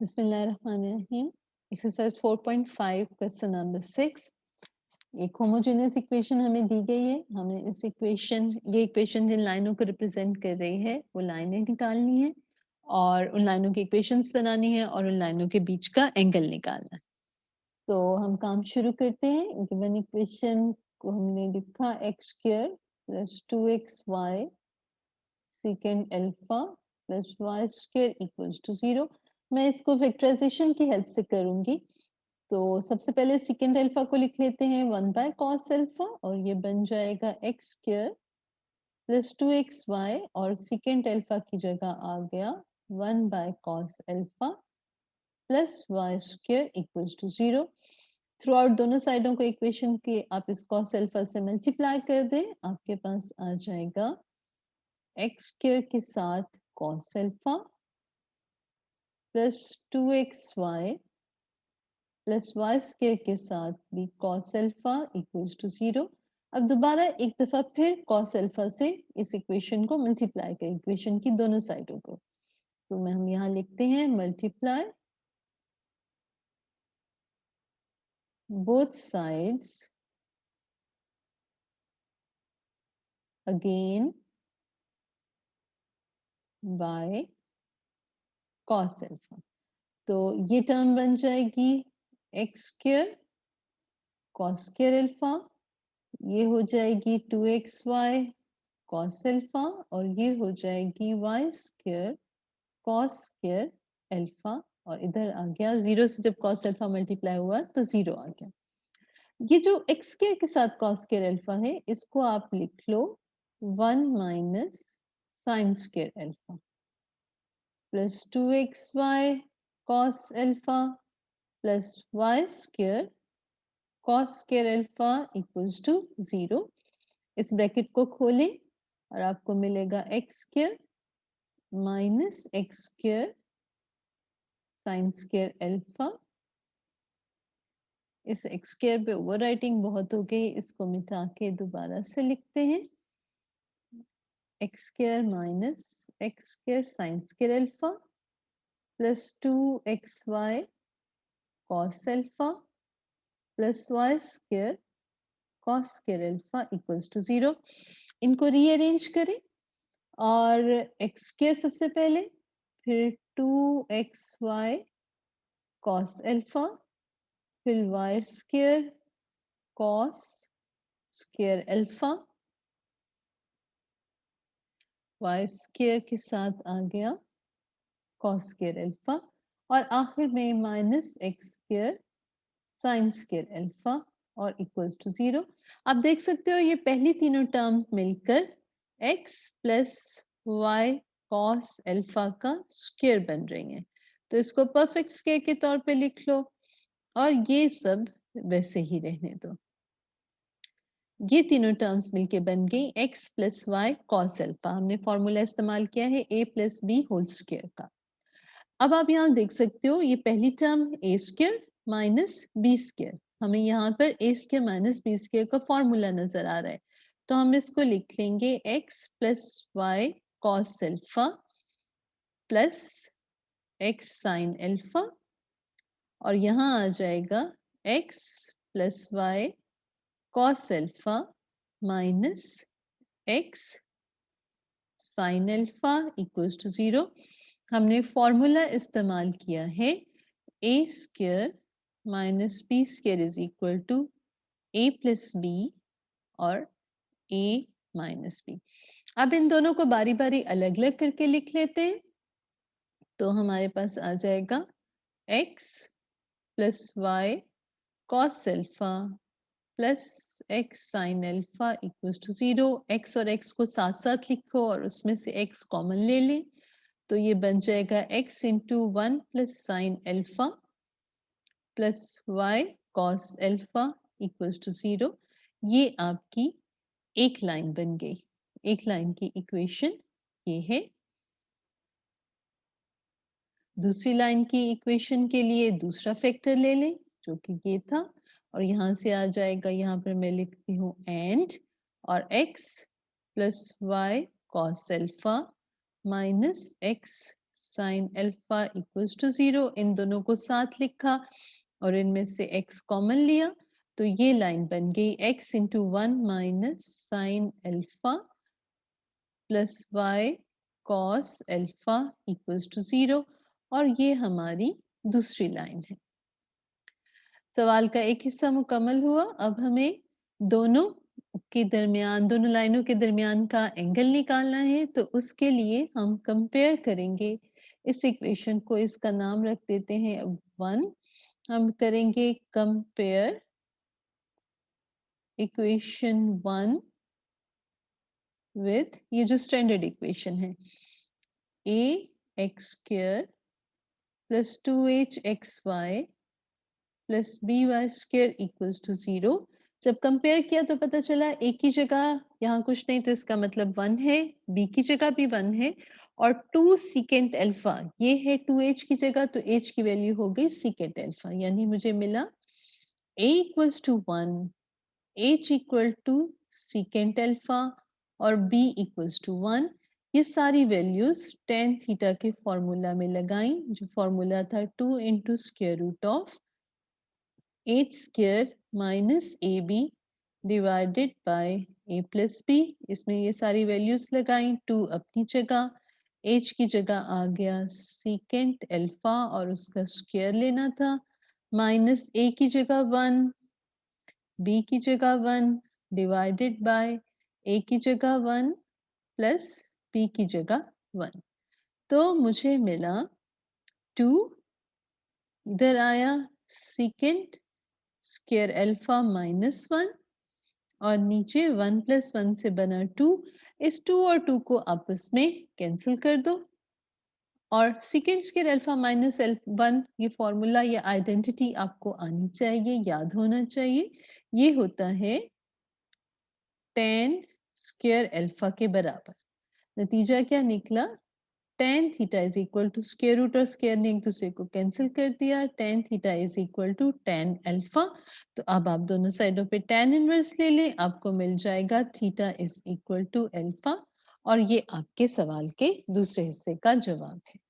बिस्मिल्लाहिर्रहमानिर्रहीम। Exercise 4.5 question number 6। एक homogeneous equation हमें दी गई है। हमें ये इक्वेशन जिन लाइनों को रिप्रेजेंट कर रही है वो लाइनें निकालनी है और उन लाइनों की इक्वेशंस बनानी है और उन लाइनों के बीच का एंगल निकालना है। तो हम काम शुरू करते हैं। गिवन इक्वेशन को हमने लिखा x square plus 2xy secant alpha plus y square equals to 0। मैं इसको फैक्टराइजेशन की हेल्प से करूंगी। तो सबसे पहले सेकेंड अल्फा को लिख लेते हैं 1 बाय कॉस अल्फा और ये बन जाएगा x स्क्वायर प्लस 2xy और सेकेंड अल्फा की जगह आ गया 1 by cos alpha plus y square equals to 0। Throughout दोनों साइडों को इक्वेशन के आप इस कॉस अल्फा से मल्टीप्लाई कर दें, आपके पास आ जाएगा x स्क्वायर के साथ cos alpha plus 2xy plus y square के साथ भी cos अल्फा इक्वल्स टू 0। अब दोबारा एक दफा फिर cos अल्फा से इस इक्वेशन को मल्टीप्लाई करें, इक्वेशन की दोनों साइडों को। तो हम यहाँ लिखते हैं multiply both sides again by cos alpha. तो ये टर्म बन जाएगी x square cos square alpha, ये हो जाएगी 2xy cos अल्फा और ये हो जाएगी y square cos square alpha और इधर आ गया 0 से जब cos अल्फा मल्टीप्लाई हुआ तो 0 आ गया। ये जो x स्क्वायर के साथ cos स्क्वायर अल्फा है इसको आप लिख लो 1 minus sin square alpha plus 2xy cos alpha plus y square cos square alpha equals to 0। इस ब्रैकेट को खोलें और आपको मिलेगा x square minus x square sine square alpha. इस x स्क्वायर पे ओवर राइटिंग बहुत हो गई, इसको मिटा के दोबारा से लिखते हैं x square minus x square sine square alpha plus 2xy cos alpha plus y square cos square alpha equals to 0। इनको रीअरेंज करें और x स्क्वायर सबसे पहले, फिर 2xy cos अल्फा, फिर y square cos square alpha, y square के साथ आ गया cos स्क्वायर अल्फा और आखिर में minus x square sine square alpha और इक्वल्स टू 0। आप देख सकते हो ये पहली तीनों टर्म मिलकर x plus Y cos alpha का स्क्वायर बन रही हैं। तो इसको परफेक्ट स्क्वायर के तौर पे लिख लो और ये सब वैसे ही रहने दो। ये तीनों टर्म्स मिलके बन गई x plus Y cos alpha. हमने फॉर्मूला इस्तेमाल किया है a plus B whole square का। अब आप यहाँ देख सकते हो ये पहली term a square minus B square, हमें यहाँ पर a square minus B square का फॉर्मूला नजर आ रहा है। तो हम इसको लिख लेंगे x plus Y cos alpha plus x sine alpha और यहाँ आ जाएगा x plus Y cos alpha minus x sine alpha equals to 0। हमने फॉर्मूला इस्तेमाल किया है a square minus B square is equal to a plus B और a minus B. अब इन दोनों को बारी बारी अलग अलग करके लिख लेते हैं। तो हमारे पास आ जाएगा x plus Y cos alpha plus x sine alpha equals to 0। x और x को साथ साथ लिखो और उसमें से x कॉमन ले लें तो ये बन जाएगा x into 1 plus sine alpha plus y cos alpha equals to 0। ये आपकी एक लाइन बन गई। एक लाइन की इक्वेशन ये है। दूसरी लाइन की इक्वेशन के लिए दूसरा फैक्टर ले लें जो कि ये था और यहाँ से आ जाएगा, यहाँ पर मैं लिखती हूँ एंड और x plus Y cos alpha minus x sine alpha equals to 0। इन दोनों को साथ लिखा और इनमें से x कॉमन लिया, तो ये लाइन बन गई x into 1 minus sine alpha plus y cos alpha equals to 0, और ये हमारी दूसरी लाइन है। सवाल का एक हिस्सा मुकम्मल हुआ। अब हमें दोनों के दरमियान, दोनों लाइनों के दरमियान का एंगल निकालना है, तो उसके लिए हम कंपेयर करेंगे इस इक्वेशन को। इसका नाम रख देते हैं 1। हम करेंगे कंपेयर इक्वेशन 1 विथ ये जो स्टैंडर्ड इक्वेशन है, a x square plus 2h xy plus B Y square equals to 0। जब कंपेयर किया तो पता चला a की जगह यहाँ कुछ नहीं, तो इसका मतलब 1 है, b की जगह भी 1 है, और 2 सीकेंट अल्फा ये है 2h की जगह, तो h की वैल्यू हो गई सीकेंट अल्फा। यानी मुझे मिला a equals to 1, h equal to secant alpha और b इक्वल्स टू 1। ये सारी वैल्यूज tan थीटा के फॉर्मूला में लगाई, जो फॉर्मूला था 2 into square root of h square minus A B divided by a plus B. इसमें ये सारी वैल्यूज लगाई, 2 अपनी जगह, h की जगह आ गया सीकेंट अल्फा और उसका स्क्वायर लेना था, माइनस a की जगह 1, b की जगह 1 डिवाइडेड बाय a की जगह 1 प्लस b की जगह 1। तो मुझे मिला 2, इधर आया सीकेंट स्क्वायर अल्फा माइनस 1, और नीचे 1 प्लस 1 से बना 2। इस 2 और 2 को आपस में कैंसिल कर दो, और सीकेंट स्क्वायर अल्फा माइनस 1 ये फॉर्मूला या आइडेंटिटी आपको आनी चाहिए, याद होना चाहिए। ये होता है tan स्क्वायर अल्फा के बराबर। नतीजा क्या निकला? tan theta is equal to square root और स्क्वायर ने एक दूसरे को कैंसिल कर दिया, tan theta is equal to tan alpha. तो अब आप दोनों साइडों पे tan इनवर्स ले लें, आपको मिल जाएगा theta is equal to alpha, और ये आपके सवाल के दूसरे हिस्से का जवाब है।